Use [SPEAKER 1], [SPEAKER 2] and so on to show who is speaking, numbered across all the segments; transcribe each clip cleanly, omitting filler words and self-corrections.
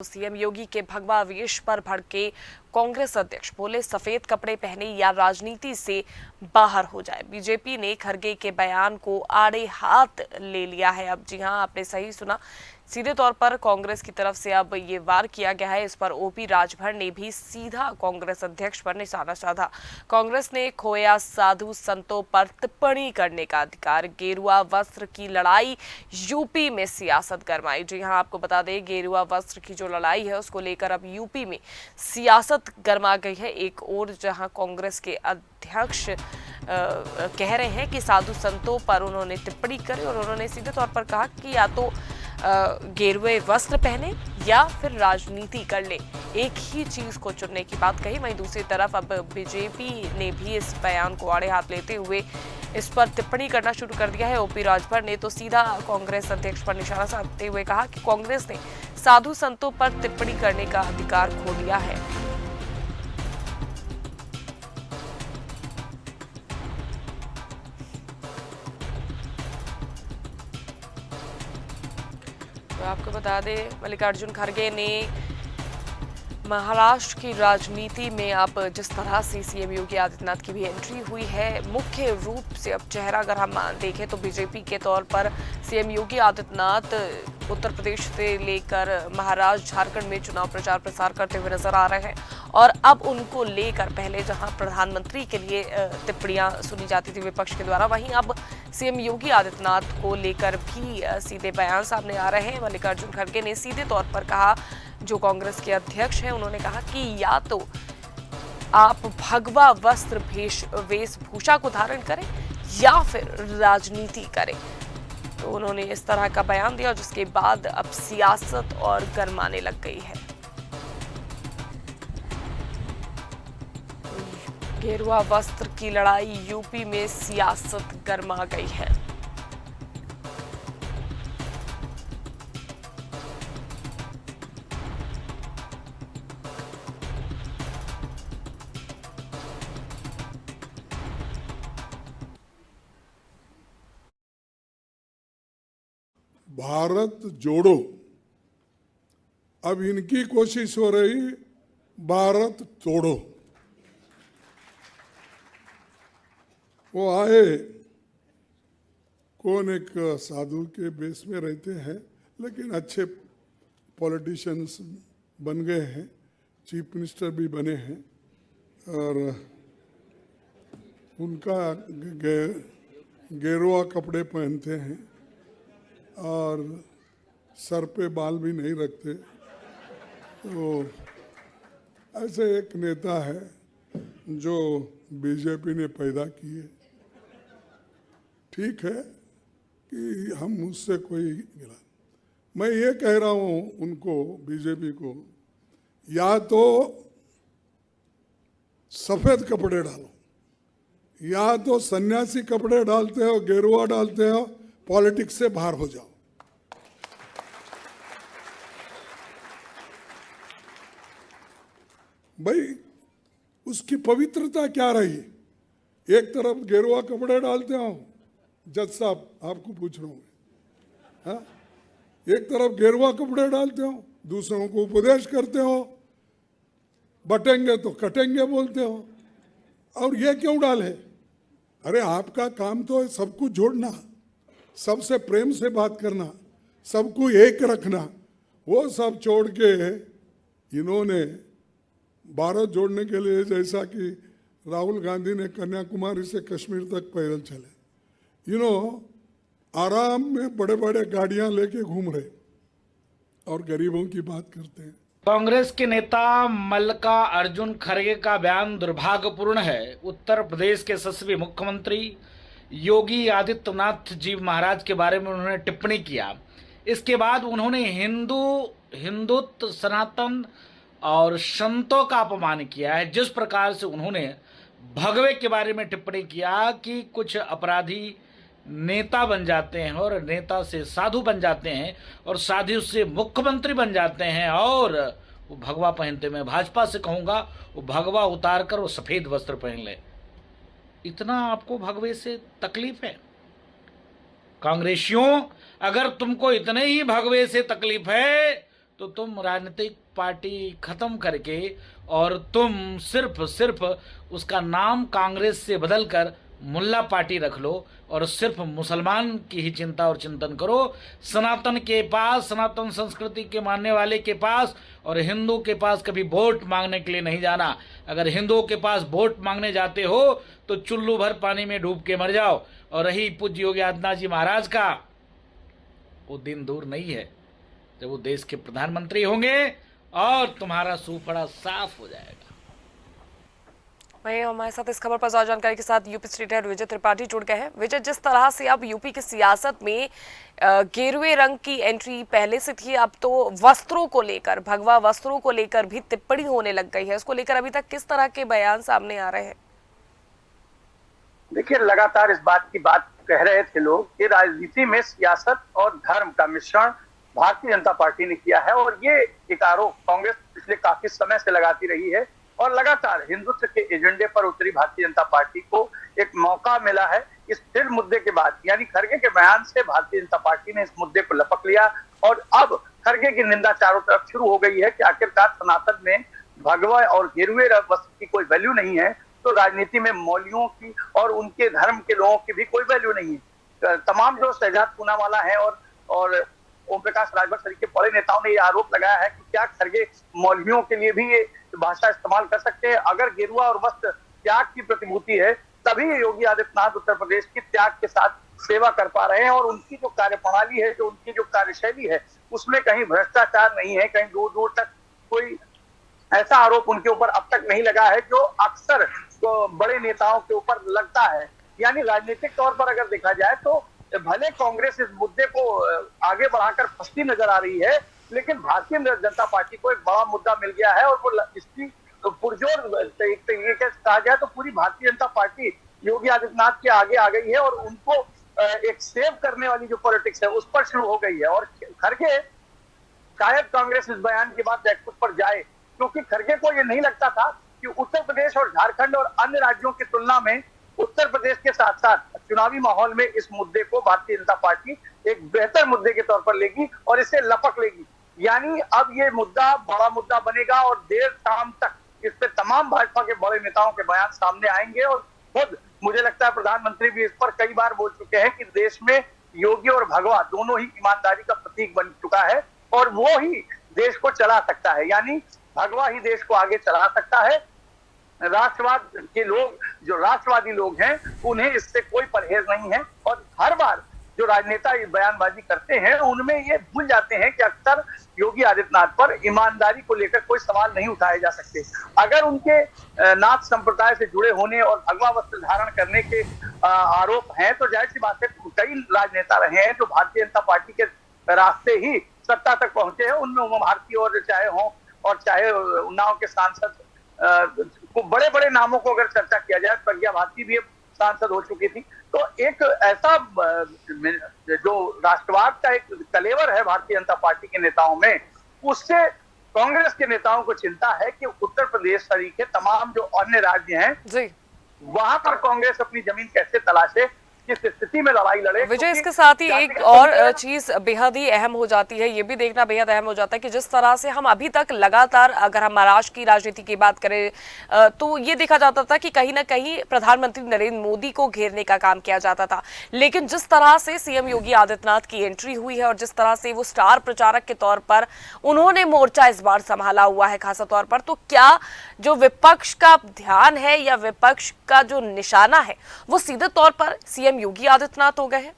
[SPEAKER 1] CM योगी के भगवा वेश पर भड़के कांग्रेस अध्यक्ष बोले सफेद कपड़े पहने या राजनीति से बाहर हो जाए। बीजेपी ने खरगे के बयान को आड़े हाथ ले लिया है। अब जी हां, आपने सही सुना, सीधे तौर पर कांग्रेस की तरफ से अब ये वार किया गया है। इस पर ओपी राजभर ने भी सीधा कांग्रेस अध्यक्ष पर निशाना साधा। कांग्रेस ने खोया साधु संतों पर टिप्पणी करने का अधिकार, गेरुआ वस्त्र की लड़ाई, यूपी में सियासत गरमाई। जी हां, आपको बता दें, गेरुआ वस्त्र की जो लड़ाई है उसको लेकर अब यूपी में सियासत गरमा गई है। एक और जहां कांग्रेस के अध्यक्ष कह रहे हैं कि साधु संतों पर उन्होंने टिप्पणी करी और उन्होंने सीधे तौर पर कहा कि या तो गेरुए वस्त्र पहने या फिर राजनीति कर ले, एक ही चीज को चुनने की बात कही। वहीं दूसरी तरफ अब बीजेपी ने भी इस बयान को आड़े हाथ लेते हुए इस पर टिप्पणी करना शुरू कर दिया है। ओपी राजभर ने तो सीधा कांग्रेस अध्यक्ष पर निशाना साधते हुए कहा कि कांग्रेस ने साधु संतों पर टिप्पणी करने का अधिकार खो दिया है। तो आपको बता दें, मल्लिकार्जुन खड़गे ने महाराष्ट्र की राजनीति में अब जिस तरह से सीएम योगी आदित्यनाथ की भी एंट्री हुई है, मुख्य रूप से अब चेहरा अगर हम देखें तो बीजेपी के तौर पर सीएम योगी आदित्यनाथ उत्तर प्रदेश से लेकर महाराष्ट्र, झारखंड में चुनाव प्रचार प्रसार करते हुए नजर आ रहे हैं। और अब उनको लेकर पहले जहां प्रधानमंत्री के लिए टिप्पणियां सुनी जाती थी विपक्ष के द्वारा, वहीं अब सीएम योगी आदित्यनाथ को लेकर भी सीधे बयान सामने आ रहे हैं। मल्लिकार्जुन खड़गे ने सीधे तौर पर कहा, जो कांग्रेस के अध्यक्ष हैं, उन्होंने कहा कि या तो आप भगवा वस्त्र वेशभूषा को धारण करें या फिर राजनीति करें। तो उन्होंने इस तरह का बयान दिया, जिसके बाद अब सियासत और गरमाने लग गई है। गेरुआ वस्त्र की लड़ाई, यूपी में सियासत गरमा गई है।
[SPEAKER 2] भारत जोड़ो, अब इनकी कोशिश हो रही भारत तोड़ो। वो आए, कौन एक साधु के बेस में रहते हैं, लेकिन अच्छे पॉलिटिशियंस बन गए हैं, चीफ मिनिस्टर भी बने हैं, और उनका गेरुआ कपड़े पहनते हैं और सर पे बाल भी नहीं रखते। तो ऐसे एक नेता है जो बीजेपी ने पैदा किए। ठीक है कि हम मुझसे कोई गिला, मैं ये कह रहा हूँ उनको, बीजेपी को, या तो सफेद कपड़े डालो, या तो सन्यासी कपड़े डालते हो, गेरुआ डालते हो, पॉलिटिक्स से बाहर हो जाओ। भाई उसकी पवित्रता क्या रही? एक तरफ गेरुआ कपड़े डालते हो, जज साहब आपको पूछ रहा हूं, हाँ? एक तरफ गेरुआ कपड़े डालते हो, दूसरों को उपदेश करते हो, बटेंगे तो कटेंगे बोलते हो, और ये क्यों डाले? अरे आपका काम तो है सबको जोड़ना, सबसे प्रेम से बात करना, सबको एक रखना। वो सब छोड़ के इन्होंने भारत जोड़ने के लिए, जैसा कि राहुल गांधी ने कन्याकुमारी से कश्मीर तक पैदल चले, आराम में बड़े बड़े गाड़ियां लेके घूम रहे और गरीबों की बात करते हैं।
[SPEAKER 3] कांग्रेस के नेता मल्लिकार्जुन खड़गे का बयान दुर्भाग्यपूर्ण है। उत्तर प्रदेश के यशस्वी मुख्यमंत्री योगी आदित्यनाथ जी महाराज के बारे में उन्होंने टिप्पणी किया। इसके बाद उन्होंने हिंदुत्व, सनातन और संतों का अपमान किया है। जिस प्रकार से उन्होंने भगवे के बारे में टिप्पणी किया कि कुछ अपराधी नेता बन जाते हैं और नेता से साधु बन जाते हैं और साधु से मुख्यमंत्री बन जाते हैं और वो भगवा पहनते। मैं भाजपा से कहूँगा वो भगवा उतार कर वो सफ़ेद वस्त्र पहन ले। इतना आपको भगवे से तकलीफ है? कांग्रेसियों, अगर तुमको इतने ही भगवे से तकलीफ है तो तुम राजनीतिक पार्टी खत्म करके और तुम सिर्फ उसका नाम कांग्रेस से बदलकर मुल्ला पार्टी रख लो और सिर्फ मुसलमान की ही चिंता और चिंतन करो। सनातन के पास, सनातन संस्कृति के मानने वाले के पास और हिंदू के पास कभी वोट मांगने के लिए नहीं जाना। अगर हिंदुओं के पास वोट मांगने जाते हो तो चुल्लू भर पानी में डूब के मर जाओ। और रही पूज्य योगी आदित्यनाथ जी महाराज का, वो दिन दूर नहीं है जब वो देश के प्रधानमंत्री होंगे और तुम्हारा सूफड़ा साफ हो जाएगा।
[SPEAKER 1] वहीं हमारे साथ इस खबर पर ज्यादा जानकारी के साथ यूपी स्टेट हेड विजय त्रिपाठी जुड़ गए हैं। विजय, जिस तरह से अब यूपी की सियासत में गेरुए रंग की एंट्री पहले से थी, अब तो वस्त्रों को लेकर, भगवा वस्त्रों को लेकर भी टिप्पणी होने लग गई है। इसको लेकर अभी तक किस तरह के बयान सामने आ रहे हैं?
[SPEAKER 4] देखिए, लगातार इस बात की बात कह रहे थे लोग कि राजनीति में सियासत और धर्म का मिश्रण भारतीय जनता पार्टी ने किया है, और ये एक आरोप कांग्रेस पिछले काफी समय से लगाती रही है। और लगातार हिंदुत्व के एजेंडे पर उतरी भारतीय जनता पार्टी को एक मौका मिला है इस फिर मुद्दे के बाद, यानी खड़गे के बयान से भारतीय जनता पार्टी ने इस मुद्दे को लपक लिया और अब खड़गे की निंदा चारों तरफ शुरू हो गई है कि आखिरकार सनातन में भगवा और गेरुए वस्त्र की कोई वैल्यू नहीं है, तो राजनीति में मौलवियों की और उनके धर्म के लोगों की भी कोई वैल्यू नहीं है। तमाम जो शहजाद पूनावाला है और ओम प्रकाश राजभर सहित के बड़े नेताओं ने यह आरोप लगाया है कि क्या खड़गे मौलवियों के लिए भी ये भाषा इस्तेमाल कर सकते हैं? अगर गेरुआ और वस्त्र त्याग की प्रतिभूति है, तभी योगी आदित्यनाथ उत्तर प्रदेश की त्याग के साथ सेवा कर पा रहे हैं, और उनकी जो कार्यप्रणाली है, जो उनकी जो कार्यशैली है, उसमें कहीं भ्रष्टाचार नहीं है, कहीं दूर दूर तक कोई ऐसा आरोप उनके ऊपर अब तक नहीं लगा है जो अक्सर तो बड़े नेताओं के ऊपर लगता है। यानी राजनीतिक तौर पर अगर देखा जाए तो भले कांग्रेस इस मुद्दे को आगे बढ़ाकर फंसती नजर आ रही है, लेकिन भारतीय जनता पार्टी को एक बड़ा मुद्दा मिल गया है, और वो इसकी पुरजोर एक तरीके से कहा जाए तो पूरी भारतीय जनता पार्टी योगी आदित्यनाथ के आगे आ गई है, और उनको एक सेव करने वाली जो पॉलिटिक्स है उस पर शुरू हो गई है। और खड़गे शायद कांग्रेस इस बयान के बाद बैकफुट पर जाए, क्योंकि खड़गे को ये नहीं लगता था कि उत्तर प्रदेश और झारखंड और अन्य राज्यों की तुलना में उत्तर प्रदेश के साथ साथ चुनावी माहौल में इस मुद्दे को भारतीय जनता पार्टी एक बेहतर मुद्दे के तौर पर लेगी और इसे लपक लेगी। यानी अब ये मुद्दा बड़ा मुद्दा बनेगा और देर शाम तक इस पे तमाम भाजपा के बड़े नेताओं के बयान सामने आएंगे, और खुद मुझे लगता है प्रधानमंत्री भी इस पर कई बार बोल चुके हैं कि देश में योगी और भगवा दोनों ही ईमानदारी का प्रतीक बन चुका है, और वो ही देश को चला सकता है। यानी भगवा ही देश को आगे चला सकता है। राष्ट्रवाद के लोग, जो राष्ट्रवादी लोग हैं, उन्हें इससे कोई परहेज नहीं है, और हर बार जो राजनेता बयानबाजी करते हैं उनमें ये भूल जाते हैं कि अक्सर योगी आदित्यनाथ पर ईमानदारी को लेकर कोई सवाल नहीं उठाए जा सकते। अगर उनके नाथ संप्रदाय से जुड़े होने और भगवा वस्त्र धारण करने के आरोप हैं, तो जाहिर सी बात है कई राजनेता रहे हैं जो भारतीय जनता पार्टी के रास्ते ही सत्ता तक पहुंचे हैं, उनमें उमा भारती और चाहे उन्नाव के सांसद बड़े बड़े नामों को अगर चर्चा किया जाए, प्रज्ञा भारती भी सांसद हो चुकी थी। तो एक ऐसा जो राष्ट्रवाद का एक कलेवर है भारतीय जनता पार्टी के नेताओं में, उससे कांग्रेस के नेताओं को चिंता है कि उत्तर प्रदेश सहित तमाम जो अन्य राज्य हैं जी, वहां पर कांग्रेस अपनी जमीन कैसे तलाशे, किस स्थिति में लड़ाई लड़े।
[SPEAKER 1] विजय, इसके साथ ही एक और चीज बेहद ही अहम हो जाती है, ये भी देखना बेहद अहम हो जाता है कि जिस तरह से हम अभी तक लगातार, अगर हम महाराष्ट्र की राजनीति की बात करें तो ये देखा जाता था कि कहीं ना कहीं प्रधानमंत्री नरेंद्र मोदी को घेरने का काम किया जाता था, लेकिन जिस तरह से सीएम योगी आदित्यनाथ की एंट्री हुई है और जिस तरह से वो स्टार प्रचारक के तौर पर उन्होंने मोर्चा इस बार संभाला हुआ है खासा तौर पर, तो क्या जो विपक्ष का ध्यान है या विपक्ष का जो निशाना है वो सीधे तौर पर सीएम योगी आदित्यनाथ हो गए हैं?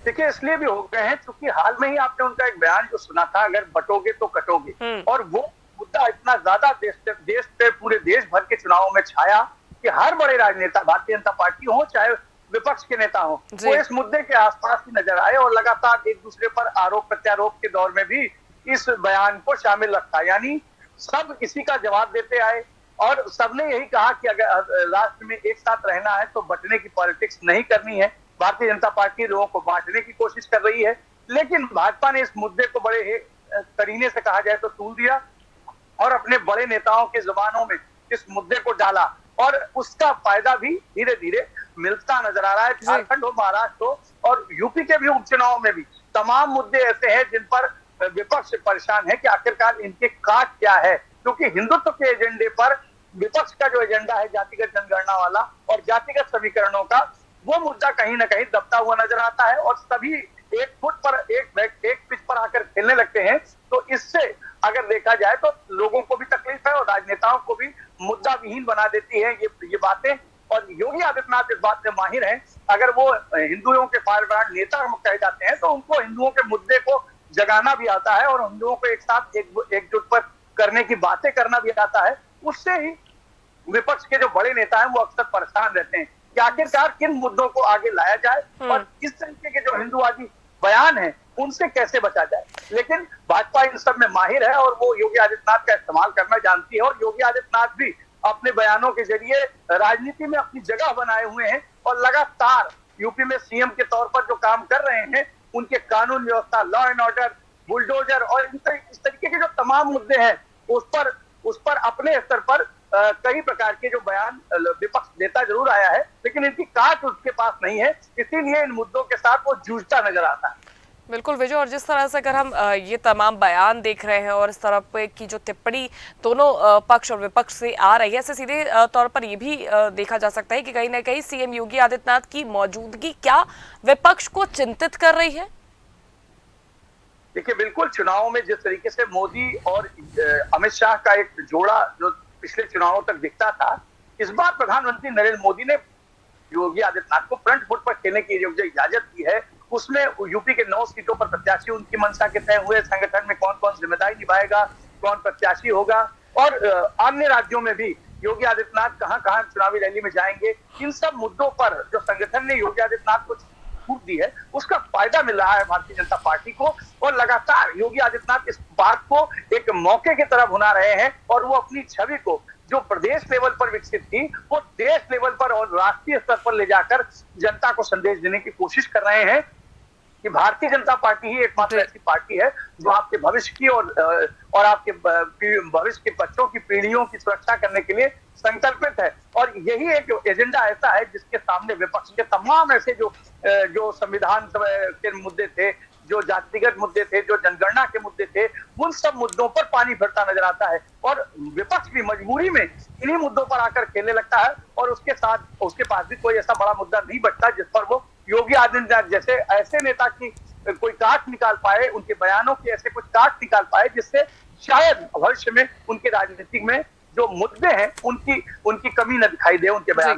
[SPEAKER 4] देखिए, इसलिए भी हो गए हैं क्योंकि हाल में ही आपने उनका एक बयान जो सुना था, अगर बटोगे तो कटोगे, और वो मुद्दा इतना ज्यादा देश पे पूरे देश भर के चुनावों में छाया कि हर बड़े राजनेता, भारतीय जनता पार्टी हो चाहे विपक्ष के नेता हो, वो इस मुद्दे के आसपास ही नजर आए, और लगातार एक दूसरे पर आरोप प्रत्यारोप के दौर में भी इस बयान को शामिल रखा। यानी सब इसी का जवाब देते आए, और सबने यही कहा कि अगर राष्ट्र में एक साथ रहना है तो बंटने की पॉलिटिक्स नहीं करनी है। भारतीय जनता पार्टी लोगों को बांटने की कोशिश कर रही है, लेकिन भाजपा ने इस मुद्दे को बड़े करीने से कहा जाए तो तूल दिया, और अपने बड़े नेताओं के जुबानों में इस मुद्दे को डाला, और उसका फायदा भी धीरे धीरे मिलता नजर आ रहा है। झारखंड हो, महाराष्ट्र हो और यूपी के भी उपचुनाव में भी तमाम मुद्दे ऐसे हैं जिन पर विपक्ष परेशान है कि आखिरकार इनके काट क्या है, क्योंकि हिंदुत्व के एजेंडे पर विपक्ष का जो एजेंडा है जातिगत जनगणना वाला और जातिगत समीकरणों का, वो मुद्दा कहीं ना कहीं दबता हुआ नजर आता है और सभी एक फुट पर एक पिच पर आकर खेलने लगते हैं। तो इससे अगर देखा जाए तो लोगों को भी तकलीफ है और राजनेताओं को भी मुद्दा विहीन बना देती है ये बातें। और योगी आदित्यनाथ इस बात में माहिर हैं। अगर वो हिंदुओं के फायरब्रांड नेता कहे जाते हैं तो उनको हिंदुओं के मुद्दे को जगाना भी आता है और हिंदुओं को एक साथ एकजुट पर करने की बातें करना भी आता है। उससे ही विपक्ष के जो बड़े नेता हैं वो अक्सर परेशान रहते हैं कि आखिरकार किन मुद्दों को आगे लाया जाए और इस तरीके के जो हिंदुवादी बयान है उनसे कैसे बचा जाए। लेकिन भाजपा इन सब में माहिर है और वो योगी आदित्यनाथ का इस्तेमाल करना जानती है और योगी आदित्यनाथ भी अपने बयानों के जरिए राजनीति में अपनी जगह बनाए हुए हैं और लगातार यूपी में सीएम के तौर पर जो काम कर रहे हैं, उनके कानून व्यवस्था, लॉ एंड ऑर्डर, बुलडोजर और इस तरीके के जो तमाम मुद्दे हैं उस पर अपने स्तर पर कई प्रकार के जो बयान विपक्ष देता जरूर आया है, लेकिन इनकी काट उसके पास नहीं है, इसीलिए इन मुद्दों के साथ वो जूझता नजर आता है।
[SPEAKER 1] बिल्कुल विजय, और जिस तरह से अगर हम ये तमाम बयान देख रहे हैं और इस तरह पे की जो टिप्पणी दोनों पक्ष और विपक्ष से आ रही है, इससे सीधे तौर पर ये भी देखा जा सकता है कि कहीं ना कहीं सीएम योगी आदित्यनाथ की मौजूदगी क्या विपक्ष को चिंतित कर रही है।
[SPEAKER 4] देखिए, बिल्कुल चुनाव में जिस तरीके से मोदी और अमित शाह का एक जोड़ा जो पिछले चुनावों तक दिखता था, इस बार प्रधानमंत्री नरेंद्र मोदी ने योगी आदित्यनाथ को फ्रंट फुट पर खेलने की जो इजाजत दी है, उसमें यूपी के 9 सीटों पर प्रत्याशी उनकी मंशा के तय हुए, संगठन में कौन कौन जिम्मेदारी निभाएगा, कौन प्रत्याशी होगा और अन्य राज्यों में भी योगी आदित्यनाथ कहां कहां चुनावी रैली में जाएंगे। इन सब मुद्दों पर जो संगठन ने योगी आदित्यनाथ को छूट दी है उसका फायदा मिल रहा है भारतीय जनता पार्टी को और लगातार योगी आदित्यनाथ इस बात को एक मौके की तरह भुना रहे हैं और वो अपनी छवि को जो प्रदेश लेवल पर विकसित थी वो देश लेवल पर और राष्ट्रीय स्तर पर ले जाकर जनता को संदेश देने की कोशिश कर रहे हैं कि भारतीय जनता पार्टी ही एकमात्र ऐसी पार्टी है जो आपके भविष्य की और आपके भविष्य के बच्चों की पीढ़ियों की सुरक्षा करने के लिए संकल्पित है। और यही एक एजेंडा ऐसा है जिसके सामने विपक्ष के तमाम ऐसे जो संविधान के मुद्दे थे, जो जातिगत मुद्दे थे, जो जनगणना के मुद्दे थे, उन सब मुद्दों पर पानी फिरता नजर आता है और विपक्ष भी मजबूरी में इन्हीं मुद्दों पर आकर खेलने लगता है और उसके पास भी कोई ऐसा बड़ा मुद्दा नहीं बचता जिस पर वो योगी आदित्यनाथ जैसे ऐसे नेता की कोई काट निकाल पाए, उनके बयानों की ऐसे कुछ काट निकाल पाए जिससे शायद भविष्य में उनके राजनीतिक में जो मुद्दे हैं उनकी कमी न दिखाई दे उनके बयानों में।